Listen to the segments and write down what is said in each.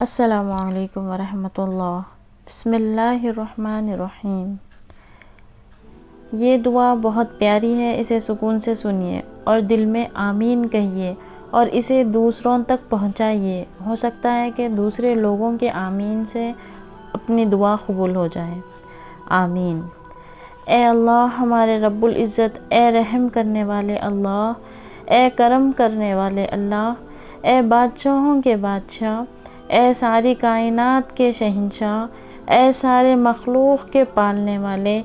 السلام علیکم ورحمۃ اللہ۔ بسم اللہ الرحمن الرحیم۔ یہ دعا بہت پیاری ہے، اسے سکون سے سنیے اور دل میں آمین کہیے اور اسے دوسروں تک پہنچائیے۔ ہو سکتا ہے کہ دوسرے لوگوں کے آمین سے اپنی دعا قبول ہو جائے۔ آمین۔ اے اللہ ہمارے رب العزت، اے رحم کرنے والے اللہ، اے کرم کرنے والے اللہ، اے بادشاہوں کے بادشاہ، اے ساری کائنات کے شہنشاہ، اے سارے مخلوق کے پالنے والے،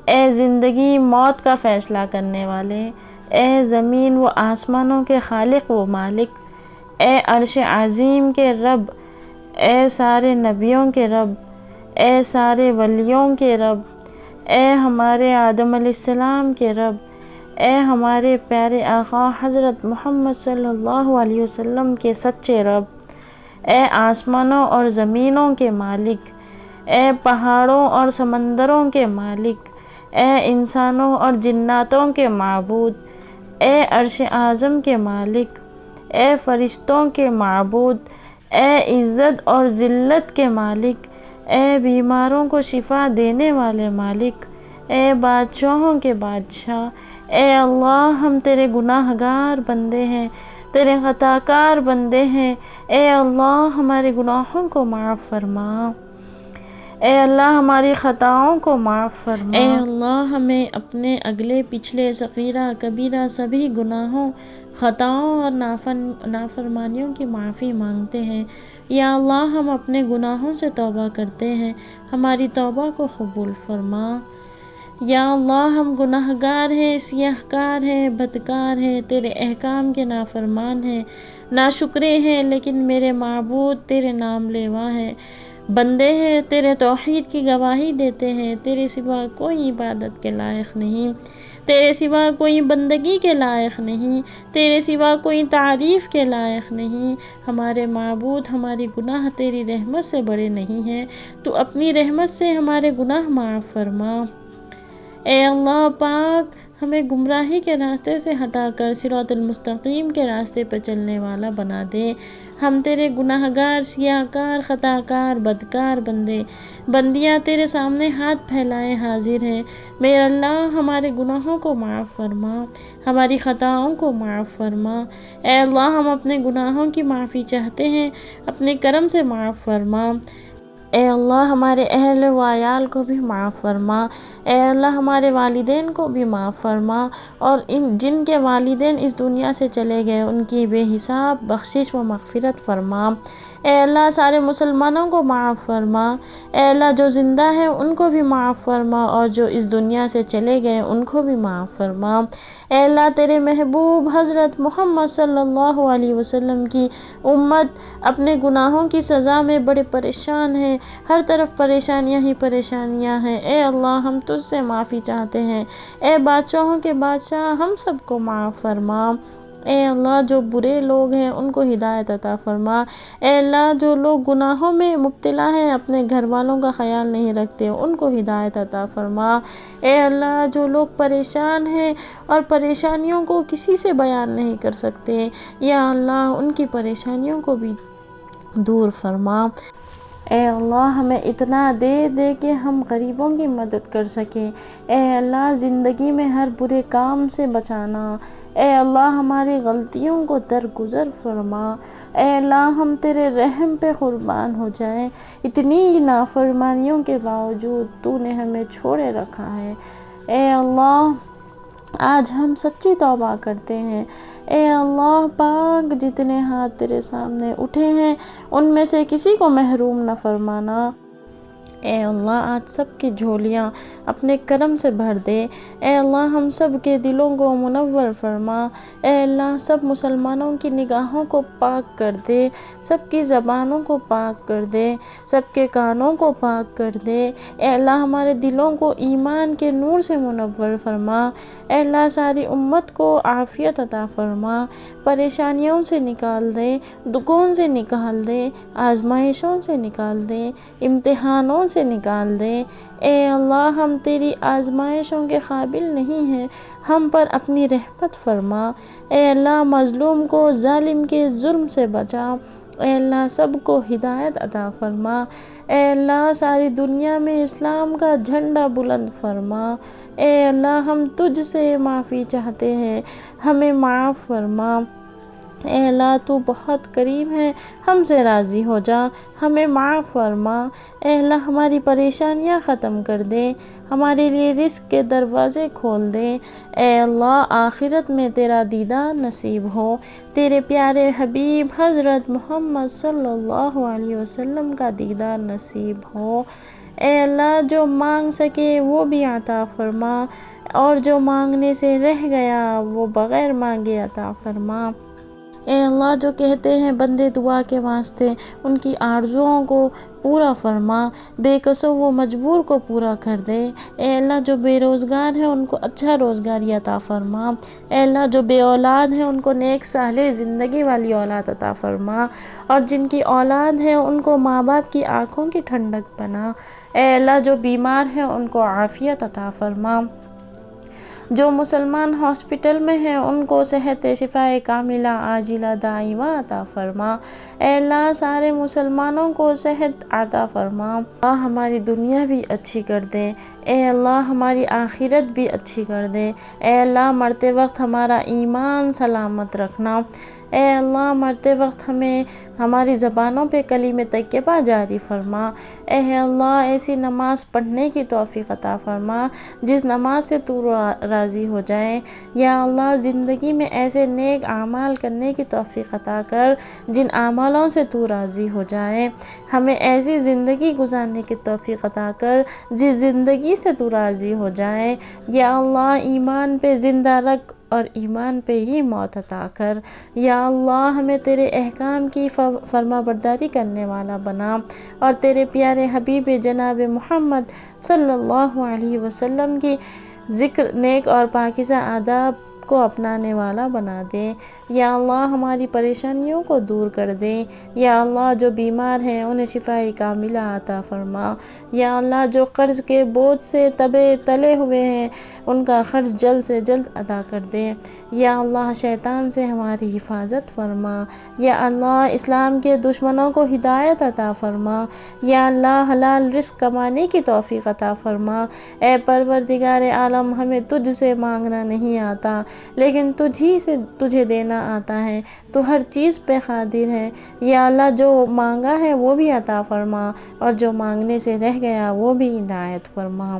اے زندگی موت کا فیصلہ کرنے والے، اے زمین و آسمانوں کے خالق و مالک، اے عرش عظیم کے رب، اے سارے نبیوں کے رب، اے سارے ولیوں کے رب، اے ہمارے آدم علیہ السلام کے رب، اے ہمارے پیارے آقا حضرت محمد صلی اللہ علیہ وسلم کے سچے رب، اے آسمانوں اور زمینوں کے مالک، اے پہاڑوں اور سمندروں کے مالک، اے انسانوں اور جناتوں کے معبود، اے عرش اعظم کے مالک، اے فرشتوں کے معبود، اے عزت اور ذلت کے مالک، اے بیماروں کو شفا دینے والے مالک، اے بادشاہوں کے بادشاہ، اے اللہ ہم تیرے گناہ گار بندے ہیں، تیرے خطا کار بندے ہیں، اے اللہ ہمارے گناہوں کو معاف فرما، اے اللہ ہماری خطاؤں کو معاف فرما، اے اللہ ہمیں اپنے اگلے پچھلے صغیرہ کبیرہ سبھی گناہوں، خطاؤں اور نافرمانیوں کی معافی مانگتے ہیں۔ یا اللہ ہم اپنے گناہوں سے توبہ کرتے ہیں، ہماری توبہ کو قبول فرما۔ یا اللہ ہم گناہ گار ہیں، سیاہ کار ہیں، بدکار ہیں، تیرے احکام کے نافرمان ہیں، ناشکرے ہیں، لیکن میرے معبود تیرے نام لیوا ہیں، بندے ہیں، تیرے توحید کی گواہی دیتے ہیں، تیرے سوا کوئی عبادت کے لائق نہیں، تیرے سوا کوئی بندگی کے لائق نہیں، تیرے سوا کوئی تعریف کے لائق نہیں۔ ہمارے معبود، ہماری گناہ تیری رحمت سے بڑے نہیں ہیں، تو اپنی رحمت سے ہمارے گناہ معاف فرما۔ اے اللہ پاک ہمیں گمراہی کے راستے سے ہٹا کر صراط المستقیم کے راستے پر چلنے والا بنا دے۔ ہم تیرے گناہ گار، سیاہ کار، خطا کار، بدکار بندے بندیاں تیرے سامنے ہاتھ پھیلائے حاضر ہیں۔ میرے اللہ ہمارے گناہوں کو معاف فرما، ہماری خطاؤں کو معاف فرما۔ اے اللہ ہم اپنے گناہوں کی معافی چاہتے ہیں، اپنے کرم سے معاف فرما۔ اے اللہ ہمارے اہل و عیال کو بھی معاف فرما، اے اللہ ہمارے والدین کو بھی معاف فرما، اور جن کے والدین اس دنیا سے چلے گئے ان کی بے حساب بخشش و مغفرت فرما۔ اے اللہ سارے مسلمانوں کو معاف فرما، اے اللہ جو زندہ ہیں ان کو بھی معاف فرما، اور جو اس دنیا سے چلے گئے ان کو بھی معاف فرما۔ اے اللہ تیرے محبوب حضرت محمد صلی اللہ علیہ وسلم کی امت اپنے گناہوں کی سزا میں بڑے پریشان ہیں، ہر طرف پریشانیاں ہی پریشانیاں ہیں۔ اے اللہ ہم تجھ سے معافی چاہتے ہیں، اے بادشاہوں کے بادشاہ ہم سب کو معاف فرما۔ اے اللہ جو برے لوگ ہیں ان کو ہدایت عطا فرما، اے اللہ جو لوگ گناہوں میں مبتلا ہیں، اپنے گھر والوں کا خیال نہیں رکھتے ان کو ہدایت عطا فرما۔ اے اللہ جو لوگ پریشان ہیں اور پریشانیوں کو کسی سے بیان نہیں کر سکتے، یا اللہ ان کی پریشانیوں کو بھی دور فرما۔ اے اللہ ہمیں اتنا دے دے کہ ہم غریبوں کی مدد کر سکیں۔ اے اللہ زندگی میں ہر برے کام سے بچانا، اے اللہ ہماری غلطیوں کو درگزر فرما۔ اے اللہ ہم تیرے رحم پہ قربان ہو جائیں، اتنی نافرمانیوں کے باوجود تو نے ہمیں چھوڑے رکھا ہے۔ اے اللہ آج ہم سچی توبہ کرتے ہیں، اے اللہ پاک جتنے ہاتھ تیرے سامنے اٹھے ہیں ان میں سے کسی کو محروم نہ فرمانا۔ اے اللہ آج سب کی جھولیاں اپنے کرم سے بھر دے، اے اللہ ہم سب کے دلوں کو منور فرما، اے اللہ سب مسلمانوں کی نگاہوں کو پاک کر دے، سب کی زبانوں کو پاک کر دے، سب کے کانوں کو پاک کر دے، اے اللہ ہمارے دلوں کو ایمان کے نور سے منور فرما، اے اللہ ساری امت کو عافیت عطا فرما، پریشانیوں سے نکال دے، دکھوں سے نکال دے، آزمائشوں سے نکال دے، امتحانوں سے نکال دے۔ اے اللہ ہم تیری آزمائشوں کے قابل نہیں ہیں، ہم پر اپنی رحمت فرما، اے اللہ مظلوم کو ظالم کے ظلم سے بچا، اے اللہ سب کو ہدایت عطا فرما۔ اے اللہ ساری دنیا میں اسلام کا جھنڈا بلند فرما۔ اے اللہ ہم تجھ سے معافی چاہتے ہیں، ہمیں معاف فرما۔ اے اللہ تو بہت کریم ہے، ہم سے راضی ہو جا، ہمیں معاف فرما۔ اے اللہ ہماری پریشانیاں ختم کر دے، ہمارے لیے رزق کے دروازے کھول دے۔ اے اللہ آخرت میں تیرا دیدار نصیب ہو، تیرے پیارے حبیب حضرت محمد صلی اللہ علیہ وسلم کا دیدار نصیب ہو۔ اے اللہ جو مانگ سکے وہ بھی عطا فرما، اور جو مانگنے سے رہ گیا وہ بغیر مانگے عطا فرما۔ اے اللہ جو کہتے ہیں بندے دعا کے واسطے، ان کی آرزوؤں کو پورا فرما، بے کسوں و مجبور کو پورا کر دے۔ اے اللہ جو بے روزگار ہیں ان کو اچھا روزگاری عطا فرما۔ اے اللہ جو بے اولاد ہیں ان کو نیک صالح زندگی والی اولاد عطا فرما، اور جن کی اولاد ہے ان کو ماں باپ کی آنکھوں کی ٹھنڈک بنا۔ اے اللہ جو بیمار ہیں ان کو عافیت عطا فرما۔ جو مسلمان ہاسپٹل میں ہیں ان کو صحت شفا کاملہ عاجلہ دائمہ عطا فرما۔ اے اللہ سارے مسلمانوں کو صحت عطا فرما۔ اللہ ہماری دنیا بھی اچھی کر دے، اے اللہ ہماری آخرت بھی اچھی کر دے۔ اے اللہ مرتے وقت ہمارا ایمان سلامت رکھنا۔ اے اللہ مرتے وقت ہمیں ہماری زبانوں پہ کلمہ طیبہ جاری فرما۔ اے اللہ ایسی نماز پڑھنے کی توفیق عطا فرما جس نماز سے تو راضی ہو جائے۔ یا اللہ زندگی میں ایسے نیک اعمال کرنے کی توفیق عطا کر جن اعمالوں سے تو راضی ہو جائے۔ ہمیں ایسی زندگی گزارنے کی توفیق عطا کر جس زندگی سے تو راضی ہو جائے۔ یا اللہ ایمان پہ زندہ رکھ اور ایمان پہ ہی موت عطا کر۔ یا اللہ ہمیں تیرے احکام کی فرما برداری کرنے والا بنا، اور تیرے پیارے حبیب جناب محمد صلی اللہ علیہ وسلم کی ذکر نیک اور پاکیزہ آداب کو اپنانے والا بنا دے۔ یا اللہ ہماری پریشانیوں کو دور کر دے۔ یا اللہ جو بیمار ہیں انہیں شفا کاملہ عطا فرما۔ یا اللہ جو قرض کے بوجھ سے تلے ہوئے ہیں ان کا قرض جلد سے جلد ادا کر دے۔ یا اللہ شیطان سے ہماری حفاظت فرما۔ یا اللہ اسلام کے دشمنوں کو ہدایت عطا فرما۔ یا اللہ حلال رزق کمانے کی توفیق عطا فرما۔ اے پروردگار عالم ہمیں تجھ سے مانگنا نہیں آتا، لیکن تجھے دینا آتا ہے، تو ہر چیز پہ قادر ہے۔ یا اللہ جو مانگا ہے وہ بھی عطا فرما، اور جو مانگنے سے رہ گیا وہ بھی عنایت فرما۔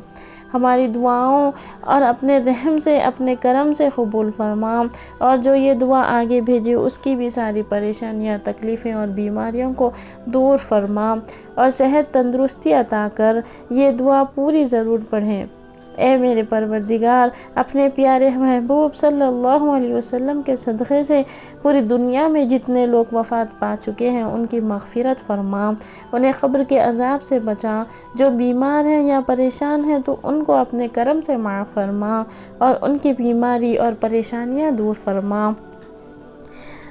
ہماری دعاؤں اور اپنے رحم سے اپنے کرم سے قبول فرما، اور جو یہ دعا آگے بھیجے اس کی بھی ساری پریشانیاں تکلیفیں اور بیماریوں کو دور فرما، اور صحت تندرستی عطا کر۔ یہ دعا پوری ضرور پڑھیں۔ اے میرے پروردگار اپنے پیارے محبوب صلی اللہ علیہ وسلم کے صدقے سے پوری دنیا میں جتنے لوگ وفات پا چکے ہیں ان کی مغفرت فرما، انہیں قبر کے عذاب سے بچا۔ جو بیمار ہیں یا پریشان ہیں تو ان کو اپنے کرم سے معاف فرما، اور ان کی بیماری اور پریشانیاں دور فرما۔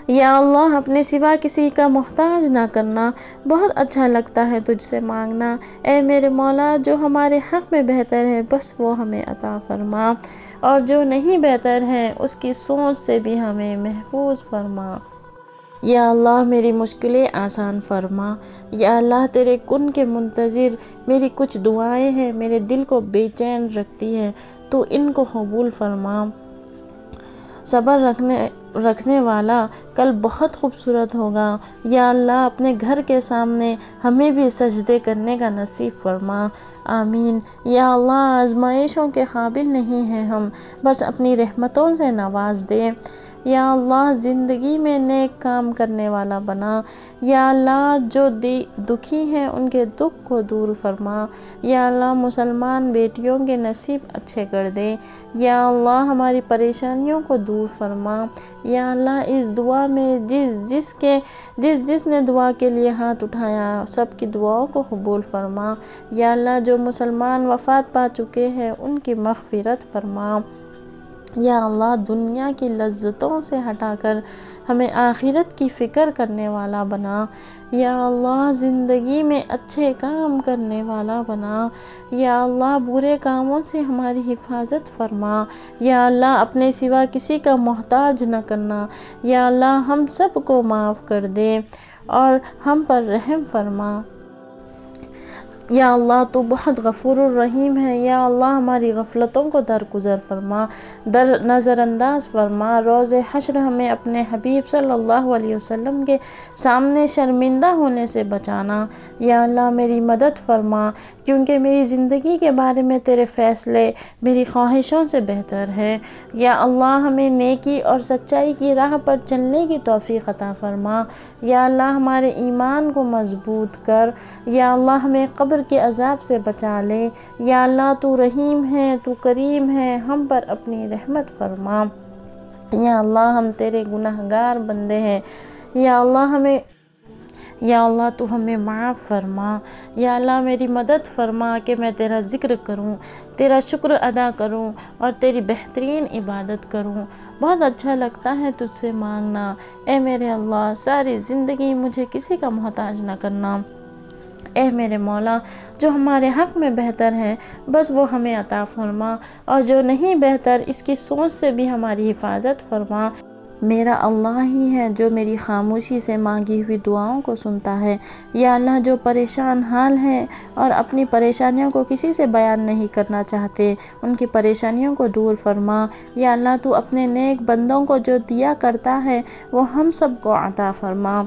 یا اللہ اپنے سوا کسی کا محتاج نہ کرنا، بہت اچھا لگتا ہے تجھ سے مانگنا۔ اے میرے مولا جو ہمارے حق میں بہتر ہے بس وہ ہمیں عطا فرما، اور جو نہیں بہتر ہے اس کی سوچ سے بھی ہمیں محفوظ فرما۔ یا اللہ میری مشکلیں آسان فرما۔ یا اللہ تیرے کن کے منتظر میری کچھ دعائیں ہیں میرے دل کو بے چین رکھتی ہیں، تو ان کو قبول فرما۔ صبر رکھنے والا کل بہت خوبصورت ہوگا۔ یا اللہ اپنے گھر کے سامنے ہمیں بھی سجدے کرنے کا نصیب فرما، آمین۔ یا اللہ آزمائشوں کے قابل نہیں ہیں ہم، بس اپنی رحمتوں سے نواز دے۔ یا اللہ زندگی میں نیک کام کرنے والا بنا۔ یا اللہ جو دکھی ہیں ان کے دکھ کو دور فرما۔ یا اللہ مسلمان بیٹیوں کے نصیب اچھے کر دے۔ یا اللہ ہماری پریشانیوں کو دور فرما۔ یا اللہ اس دعا میں جس نے دعا کے لیے ہاتھ اٹھایا سب کی دعاؤں کو قبول فرما۔ یا اللہ جو مسلمان وفات پا چکے ہیں ان کی مغفرت فرما۔ یا اللہ دنیا کی لذتوں سے ہٹا کر ہمیں آخرت کی فکر کرنے والا بنا۔ یا اللہ زندگی میں اچھے کام کرنے والا بنا۔ یا اللہ برے کاموں سے ہماری حفاظت فرما۔ یا اللہ اپنے سوا کسی کا محتاج نہ کرنا۔ یا اللہ ہم سب کو معاف کر دے، اور ہم پر رحم فرما۔ یا اللہ تو بہت غفور الرحیم ہے، یا اللہ ہماری غفلتوں کو درگزر فرما، نظر انداز فرما۔ روز حشر ہمیں اپنے حبیب صلی اللہ علیہ وسلم کے سامنے شرمندہ ہونے سے بچانا۔ یا اللہ میری مدد فرما، کیونکہ میری زندگی کے بارے میں تیرے فیصلے میری خواہشوں سے بہتر ہے۔ یا اللہ ہمیں نیکی اور سچائی کی راہ پر چلنے کی توفیق عطا فرما۔ یا اللہ ہمارے ایمان کو مضبوط کر۔ یا اللہ ہمیں قبر کے عذاب سے بچا لے۔ یا اللہ تو رحیم ہے، تو کریم ہے، ہم پر اپنی رحمت فرما۔ یا اللہ ہم تیرے گناہگار بندے ہیں، یا اللہ تو ہمیں معاف فرما۔ یا اللہ میری مدد فرما کہ میں تیرا ذکر کروں، تیرا شکر ادا کروں اور تیری بہترین عبادت کروں۔ بہت اچھا لگتا ہے تجھ سے مانگنا، اے میرے اللہ ساری زندگی مجھے کسی کا محتاج نہ کرنا۔ اے میرے مولا جو ہمارے حق میں بہتر ہے بس وہ ہمیں عطا فرما، اور جو نہیں بہتر اس کی سوچ سے بھی ہماری حفاظت فرما۔ میرا اللہ ہی ہے جو میری خاموشی سے مانگی ہوئی دعاؤں کو سنتا ہے۔ یا اللہ جو پریشان حال ہیں اور اپنی پریشانیوں کو کسی سے بیان نہیں کرنا چاہتے، ان کی پریشانیوں کو دور فرما۔ یا اللہ تو اپنے نیک بندوں کو جو دیا کرتا ہے وہ ہم سب کو عطا فرما۔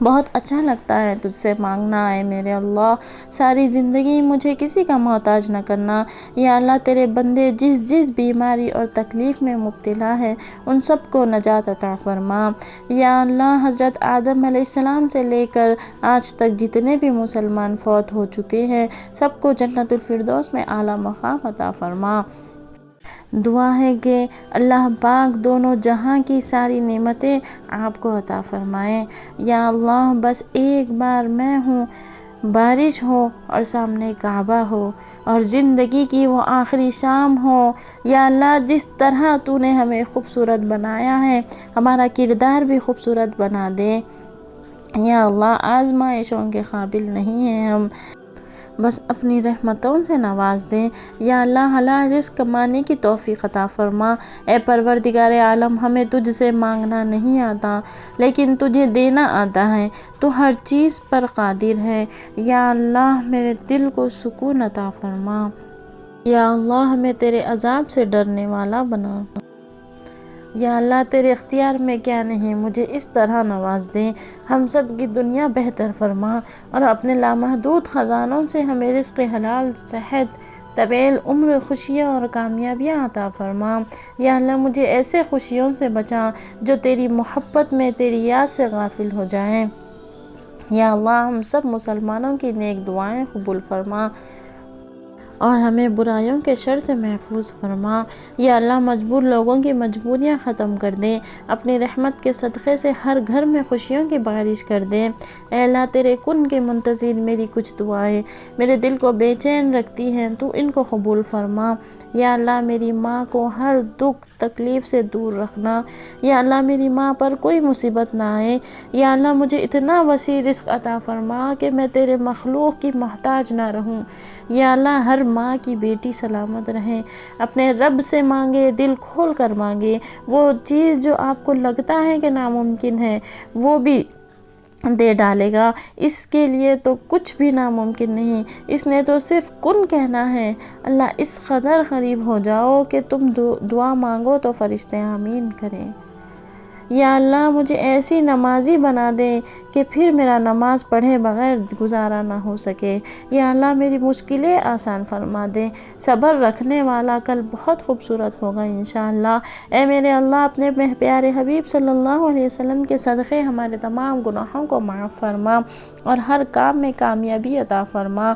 بہت اچھا لگتا ہے تجھ سے مانگنا، اے میرے اللہ ساری زندگی مجھے کسی کا محتاج نہ کرنا۔ یا اللہ تیرے بندے جس جس بیماری اور تکلیف میں مبتلا ہے ان سب کو نجات عطا فرما۔ یا اللہ حضرت آدم علیہ السلام سے لے کر آج تک جتنے بھی مسلمان فوت ہو چکے ہیں سب کو جنت الفردوس میں اعلیٰ مقام عطا فرما۔ دعا ہے کہ اللہ پاک دونوں جہاں کی ساری نعمتیں آپ کو عطا فرمائیں۔ یا اللہ بس ایک بار میں ہوں، بارش ہو اور سامنے کعبہ ہو اور زندگی کی وہ آخری شام ہو۔ یا اللہ جس طرح تو نے ہمیں خوبصورت بنایا ہے ہمارا کردار بھی خوبصورت بنا دے۔ یا اللہ آزمائشوں کے قابل نہیں ہیں ہم، بس اپنی رحمتوں سے نواز دیں۔ یا اللہ حلال رزق کمانے کی توفیق عطا فرما۔ اے پروردگار عالم ہمیں تجھ سے مانگنا نہیں آتا لیکن تجھے دینا آتا ہے، تو ہر چیز پر قادر ہے۔ یا اللہ میرے دل کو سکون عطا فرما۔ یا اللہ ہمیں تیرے عذاب سے ڈرنے والا بنا۔ یا اللہ تیرے اختیار میں کیا نہیں، مجھے اس طرح نواز دے، ہم سب کی دنیا بہتر فرما اور اپنے لامحدود خزانوں سے ہمیں رزق حلال، صحت، طویل عمر، خوشیاں اور کامیابیاں عطا فرما۔ یا اللہ مجھے ایسے خوشیوں سے بچا جو تیری محبت میں تیری یاد سے غافل ہو جائیں۔ یا اللہ ہم سب مسلمانوں کی نیک دعائیں قبول فرما اور ہمیں برائیوں کے شر سے محفوظ فرما۔ یا اللہ مجبور لوگوں کی مجبوریاں ختم کر دے، اپنی رحمت کے صدقے سے ہر گھر میں خوشیوں کی بارش کر دے۔ اے اللہ تیرے کن کے منتظر میری کچھ دعائیں میرے دل کو بے چین رکھتی ہیں، تو ان کو قبول فرما۔ یا اللہ میری ماں کو ہر دکھ تکلیف سے دور رکھنا۔ یا اللہ میری ماں پر کوئی مصیبت نہ آئے۔ یا اللہ مجھے اتنا وسیع رزق عطا فرما کہ میں تیرے مخلوق کی محتاج نہ رہوں۔ یا اللہ ہر ماں کی بیٹی سلامت رہے، اپنے رب سے مانگے، دل کھول کر مانگے، وہ چیز جو آپ کو لگتا ہے کہ ناممکن ہے وہ بھی دے ڈالے گا۔ اس کے لیے تو کچھ بھی ناممکن نہیں، اس نے تو صرف کن کہنا ہے۔ اللہ اس قدر قریب ہو جاؤ کہ تم دعا مانگو تو فرشتے آمین کریں۔ یا اللہ مجھے ایسی نمازی بنا دے کہ پھر میرا نماز پڑھے بغیر گزارا نہ ہو سکے۔ یا اللہ میری مشکلیں آسان فرما دے، صبر رکھنے والا کل بہت خوبصورت ہوگا انشاءاللہ۔ اے میرے اللہ اپنے پیارے حبیب صلی اللہ علیہ وسلم کے صدقے ہمارے تمام گناہوں کو معاف فرما اور ہر کام میں کامیابی عطا فرما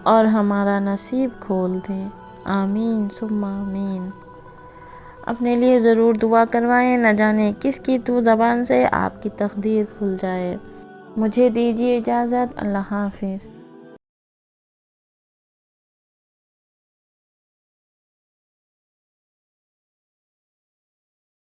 اور ہمارا نصیب کھول دے، آمین ثم آمین۔ اپنے لیے ضرور دعا کروائیں، نہ جانے کس کی تو زبان سے آپ کی تقدیر کھل جائے۔ مجھے دیجیے اجازت، اللہ حافظ۔